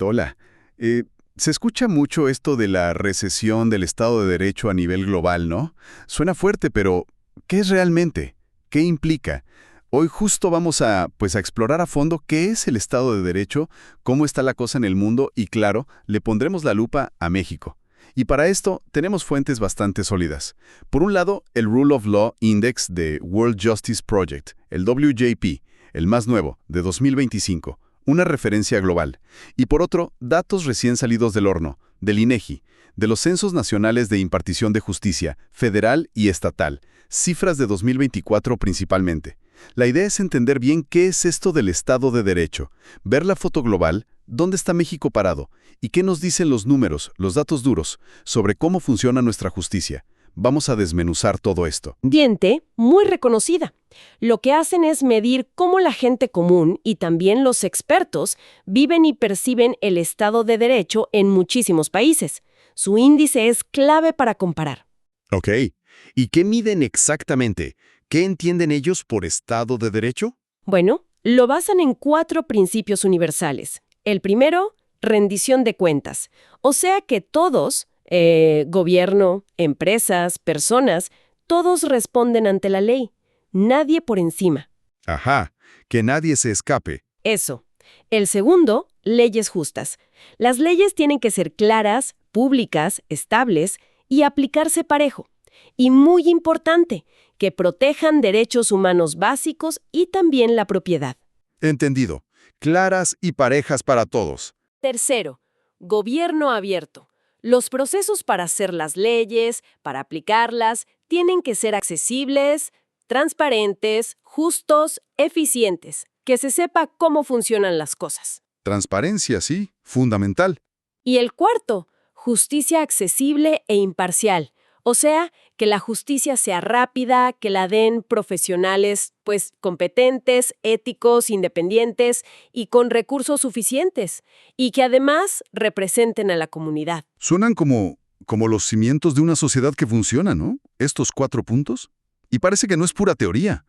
Hola. Se escucha mucho esto de la recesión del Estado de Derecho a nivel global, ¿no? Suena fuerte, pero ¿qué es realmente? ¿Qué implica? Hoy justo vamos a explorar a fondo qué es el Estado de Derecho, cómo está la cosa en el mundo y, claro, le pondremos la lupa a México. Y para esto tenemos fuentes bastante sólidas. Por un lado, el Rule of Law Index de World Justice Project, el WJP, el más nuevo, de 2025, una referencia global. Y por otro, datos recién salidos del horno, del INEGI, de los Censos Nacionales de Impartición de Justicia, federal y estatal, cifras de 2024 principalmente. La idea es entender bien qué es esto del Estado de Derecho, ver la foto global, dónde está México parado, y qué nos dicen los números, los datos duros, sobre cómo funciona nuestra justicia. Vamos a desmenuzar todo esto. Diente, muy reconocida. Lo que hacen es medir cómo la gente común y también los expertos viven y perciben el Estado de Derecho en muchísimos países. Su índice es clave para comparar. Ok. ¿Y qué miden exactamente? ¿Qué entienden ellos por Estado de Derecho? Bueno, lo basan en 4 principios universales. El primero, rendición de cuentas. O sea que todos, gobierno, empresas, personas, todos responden ante la ley. Nadie por encima. Ajá, que nadie se escape. Eso. El segundo, leyes justas. Las leyes tienen que ser claras, públicas, estables y aplicarse parejo. Y muy importante, que protejan derechos humanos básicos y también la propiedad. Entendido. Claras y parejas para todos. Tercero, gobierno abierto. Los procesos para hacer las leyes, para aplicarlas, tienen que ser accesibles, transparentes, justos, eficientes. Que se sepa cómo funcionan las cosas. Transparencia, sí, fundamental. Y el cuarto, justicia accesible e imparcial. O sea, que la justicia sea rápida, que la den profesionales, competentes, éticos, independientes y con recursos suficientes. Y que además representen a la comunidad. Suenan como los cimientos de una sociedad que funciona, ¿no? Estos 4 puntos. Y parece que no es pura teoría.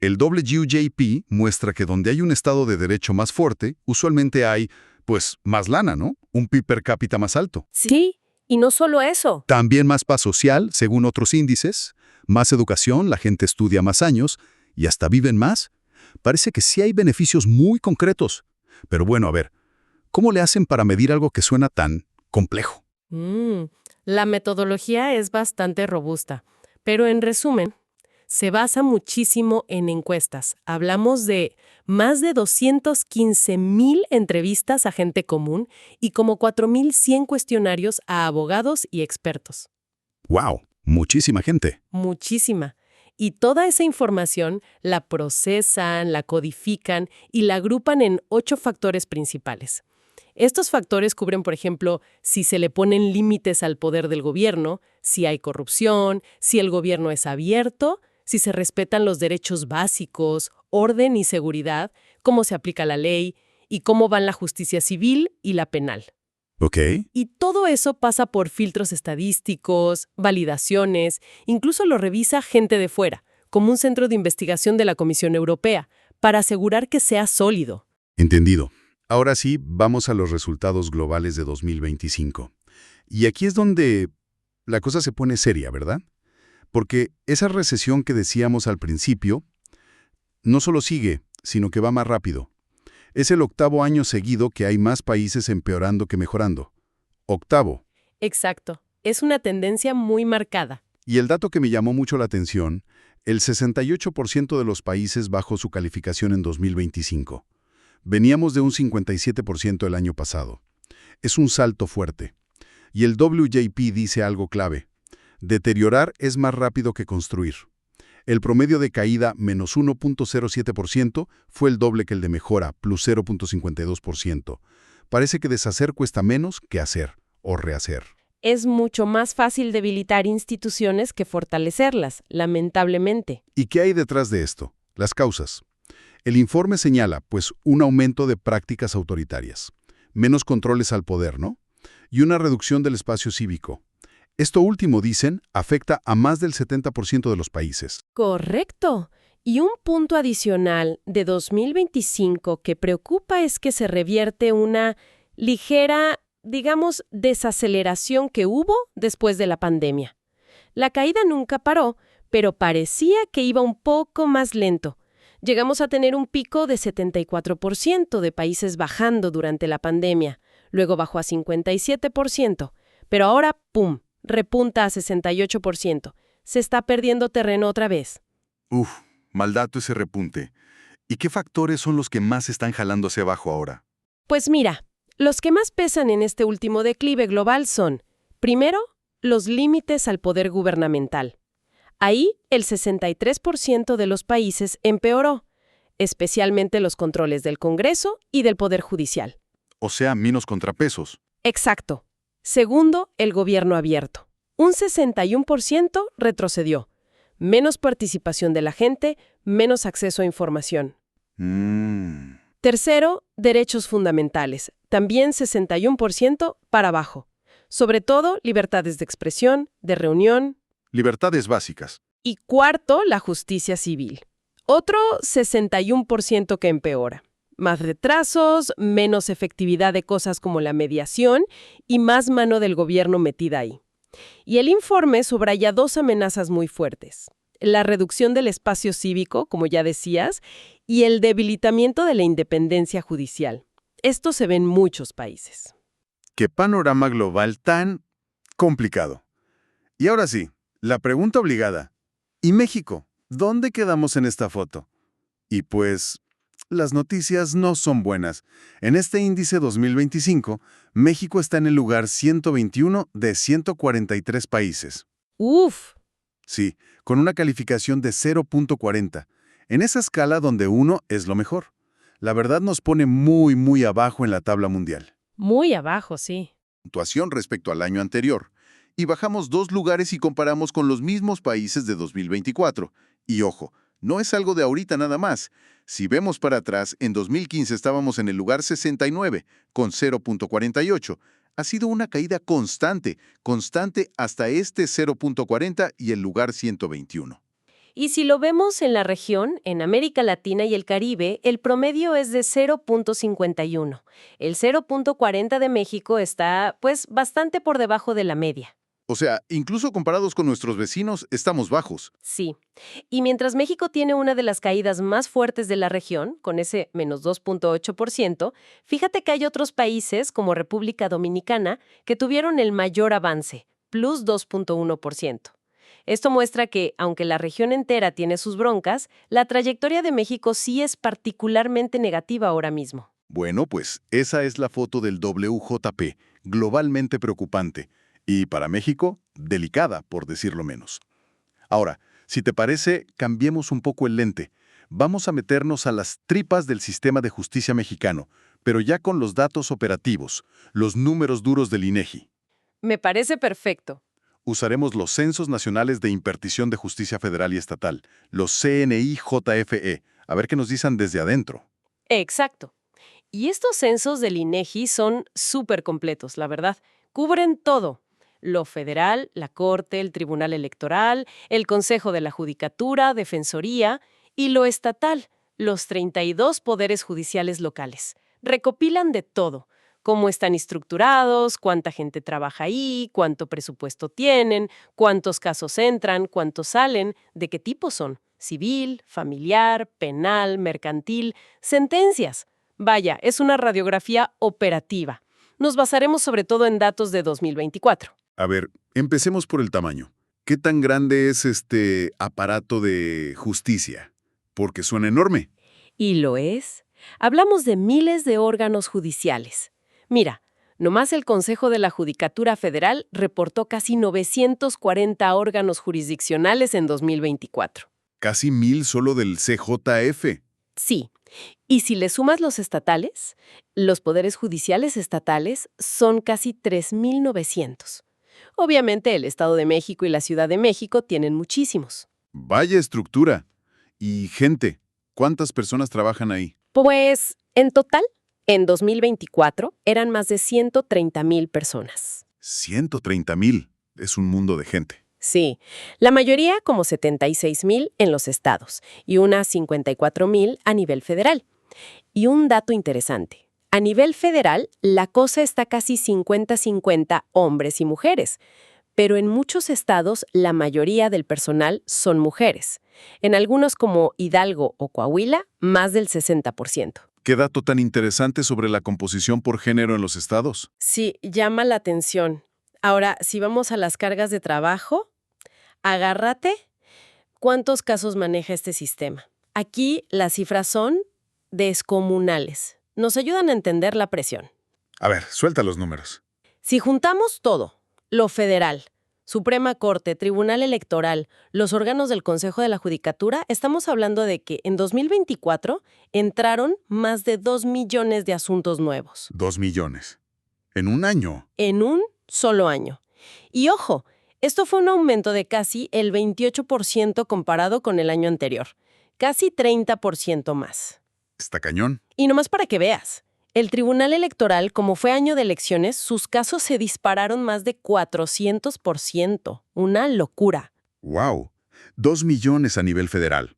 El WJP muestra que donde hay un Estado de Derecho más fuerte, usualmente hay, más lana, ¿no? Un PIB per cápita más alto. Sí, y no solo eso. También más paz social, según otros índices, más educación, la gente estudia más años y hasta viven más. Parece que sí hay beneficios muy concretos. Pero bueno, a ver, ¿cómo le hacen para medir algo que suena tan complejo? La metodología es bastante robusta, pero en resumen, se basa muchísimo en encuestas. Hablamos de más de 215,000 entrevistas a gente común y como 4,100 cuestionarios a abogados y expertos. ¡Wow! Muchísima gente. Muchísima. Y toda esa información la procesan, la codifican y la agrupan en 8 factores principales. Estos factores cubren, por ejemplo, si se le ponen límites al poder del gobierno, si hay corrupción, si el gobierno es abierto, si se respetan los derechos básicos, orden y seguridad, cómo se aplica la ley y cómo van la justicia civil y la penal. Ok. Y todo eso pasa por filtros estadísticos, validaciones, incluso lo revisa gente de fuera, como un centro de investigación de la Comisión Europea, para asegurar que sea sólido. Entendido. Ahora sí, vamos a los resultados globales de 2025. Y aquí es donde la cosa se pone seria, ¿verdad? Porque esa recesión que decíamos al principio no solo sigue, sino que va más rápido. Es el 8º año seguido que hay más países empeorando que mejorando. 8º. Exacto. Es una tendencia muy marcada. Y el dato que me llamó mucho la atención, el 68% de los países bajó su calificación en 2025. Veníamos de un 57% el año pasado. Es un salto fuerte. Y el WJP dice algo clave. Deteriorar es más rápido que construir. El promedio de caída, menos 1.07%, fue el doble que el de mejora, plus 0.52%. Parece que deshacer cuesta menos que hacer o rehacer. Es mucho más fácil debilitar instituciones que fortalecerlas, lamentablemente. ¿Y qué hay detrás de esto? Las causas. El informe señala, un aumento de prácticas autoritarias, menos controles al poder, ¿no? Y una reducción del espacio cívico. Esto último, dicen, afecta a más del 70% de los países. Correcto. Y un punto adicional de 2025 que preocupa es que se revierte una ligera, digamos, desaceleración que hubo después de la pandemia. La caída nunca paró, pero parecía que iba un poco más lento. Llegamos a tener un pico de 74% de países bajando durante la pandemia, luego bajó a 57%, pero ahora, ¡pum!, repunta a 68%. Se está perdiendo terreno otra vez. Uf, mal dato ese repunte. ¿Y qué factores son los que más están jalando hacia abajo ahora? Pues mira, los que más pesan en este último declive global son, primero, los límites al poder gubernamental. Ahí, el 63% de los países empeoró, especialmente los controles del Congreso y del Poder Judicial. O sea, menos contrapesos. Exacto. Segundo, el gobierno abierto. Un 61% retrocedió. Menos participación de la gente, menos acceso a información. Tercero, derechos fundamentales. También 61% para abajo. Sobre todo, libertades de expresión, de reunión. Libertades básicas. Y cuarto, la justicia civil. Otro 61% que empeora. Más retrasos, menos efectividad de cosas como la mediación y más mano del gobierno metida ahí. Y el informe subraya dos amenazas muy fuertes. La reducción del espacio cívico, como ya decías, y el debilitamiento de la independencia judicial. Esto se ve en muchos países. ¡Qué panorama global tan complicado! Y ahora sí, la pregunta obligada. ¿Y México? ¿Dónde quedamos en esta foto? Y pues, las noticias no son buenas. En este índice 2025, México está en el lugar 121 de 143 países. ¡Uf! Sí, con una calificación de 0.40. En esa escala donde 1 es lo mejor. La verdad nos pone muy, muy abajo en la tabla mundial. Muy abajo, sí. Puntuación respecto al año anterior. Y bajamos 2 lugares y comparamos con los mismos países de 2024. Y ojo, no es algo de ahorita nada más. Si vemos para atrás, en 2015 estábamos en el lugar 69, con 0.48. Ha sido una caída constante hasta este 0.40 y el lugar 121. Y si lo vemos en la región, en América Latina y el Caribe, el promedio es de 0.51. El 0.40 de México está, pues, bastante por debajo de la media. O sea, incluso comparados con nuestros vecinos, estamos bajos. Sí. Y mientras México tiene una de las caídas más fuertes de la región, con ese menos 2.8%, fíjate que hay otros países, como República Dominicana, que tuvieron el mayor avance, plus 2.1%. Esto muestra que, aunque la región entera tiene sus broncas, la trayectoria de México sí es particularmente negativa ahora mismo. Bueno, pues esa es la foto del WJP, globalmente preocupante. Y para México, delicada, por decirlo menos. Ahora, si te parece, cambiemos un poco el lente. Vamos a meternos a las tripas del sistema de justicia mexicano, pero ya con los datos operativos, los números duros del INEGI. Me parece perfecto. Usaremos los Censos Nacionales de Impartición de Justicia Federal y Estatal, los CNI-JFE, a ver qué nos dicen desde adentro. Exacto. Y estos censos del INEGI son súper completos, la verdad. Cubren todo. Lo federal, la Corte, el Tribunal Electoral, el Consejo de la Judicatura, Defensoría, y lo estatal, los 32 poderes judiciales locales. Recopilan de todo. Cómo están estructurados, cuánta gente trabaja ahí, cuánto presupuesto tienen, cuántos casos entran, cuántos salen, de qué tipo son. Civil, familiar, penal, mercantil, sentencias. Vaya, es una radiografía operativa. Nos basaremos sobre todo en datos de 2024. A ver, empecemos por el tamaño. ¿Qué tan grande es este aparato de justicia? Porque suena enorme. Y lo es. Hablamos de miles de órganos judiciales. Mira, nomás el Consejo de la Judicatura Federal reportó casi 940 órganos jurisdiccionales en 2024. Casi 1000 solo del CJF. Sí. Y si le sumas los estatales, los poderes judiciales estatales son casi 3,900. Obviamente, el Estado de México y la Ciudad de México tienen muchísimos. Vaya estructura. Y gente, ¿cuántas personas trabajan ahí? Pues, en total, en 2024 eran más de 130,000 personas. 130,000. Es un mundo de gente. Sí, la mayoría como 76,000 en los estados y unas 54,000 a nivel federal. Y un dato interesante. A nivel federal, la cosa está casi 50-50 hombres y mujeres, pero en muchos estados la mayoría del personal son mujeres. En algunos como Hidalgo o Coahuila, más del 60%. ¿Qué dato tan interesante sobre la composición por género en los estados? Sí, llama la atención. Ahora, si vamos a las cargas de trabajo, agárrate. ¿Cuántos casos maneja este sistema? Aquí las cifras son descomunales. Nos ayudan a entender la presión. A ver, suelta los números. Si juntamos todo, lo federal, Suprema Corte, Tribunal Electoral, los órganos del Consejo de la Judicatura, estamos hablando de que en 2024 entraron más de 2 millones de asuntos nuevos. 2 millones. ¿En un año? En un solo año. Y ojo, esto fue un aumento de casi el 28% comparado con el año anterior. Casi 30% más. Está cañón. Y nomás para que veas, el Tribunal Electoral, como fue año de elecciones, sus casos se dispararon más de 400%. Una locura. ¡Wow! 2 millones a nivel federal.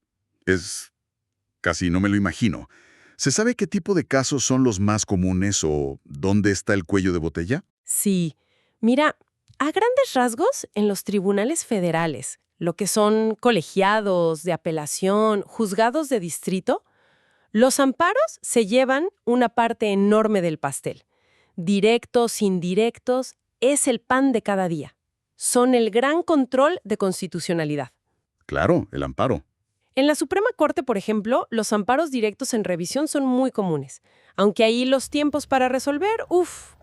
Casi no me lo imagino. ¿Se sabe qué tipo de casos son los más comunes o dónde está el cuello de botella? Sí. Mira, a grandes rasgos, en los tribunales federales, lo que son colegiados, de apelación, juzgados de distrito, los amparos se llevan una parte enorme del pastel. Directos, indirectos, es el pan de cada día. Son el gran control de constitucionalidad. Claro, el amparo. En la Suprema Corte, por ejemplo, los amparos directos en revisión son muy comunes, aunque ahí los tiempos para resolver,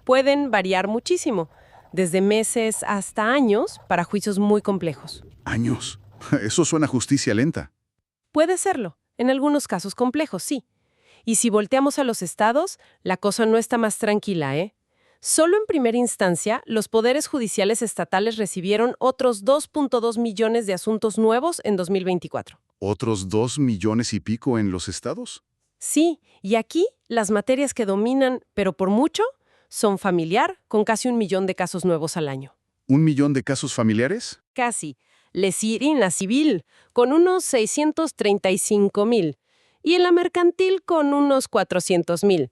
pueden variar muchísimo, desde meses hasta años para juicios muy complejos. ¿Años? Eso suena a justicia lenta. Puede serlo, en algunos casos complejos, sí. Y si volteamos a los estados, la cosa no está más tranquila, ¿eh? Solo en primera instancia, los poderes judiciales estatales recibieron otros 2.2 millones de asuntos nuevos en 2024. ¿Otros 2 millones y pico en los estados? Sí, y aquí las materias que dominan, pero por mucho, son familiar, con casi 1 millón de casos nuevos al año. ¿1 millón de casos familiares? Casi. Lesirina civil, con unos 635,000. Y en la mercantil, con unos 400,000.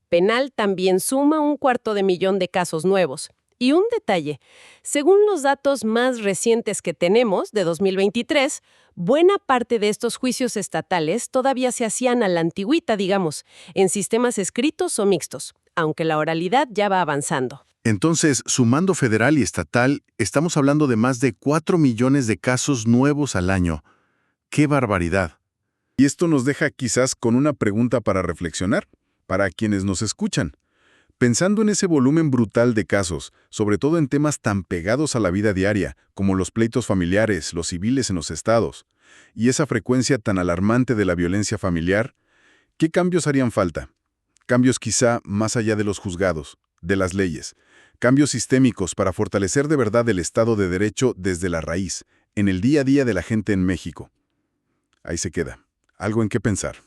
Penal también suma 250,000 de casos nuevos. Y un detalle, según los datos más recientes que tenemos, de 2023, buena parte de estos juicios estatales todavía se hacían a la antigüita, digamos, en sistemas escritos o mixtos, aunque la oralidad ya va avanzando. Entonces, sumando federal y estatal, estamos hablando de más de 4 millones de casos nuevos al año. ¡Qué barbaridad! Y esto nos deja quizás con una pregunta para reflexionar, para quienes nos escuchan. Pensando en ese volumen brutal de casos, sobre todo en temas tan pegados a la vida diaria, como los pleitos familiares, los civiles en los estados, y esa frecuencia tan alarmante de la violencia familiar, ¿qué cambios harían falta? Cambios quizá más allá de los juzgados, de las leyes. Cambios sistémicos para fortalecer de verdad el Estado de Derecho desde la raíz, en el día a día de la gente en México. Ahí se queda. Algo en qué pensar.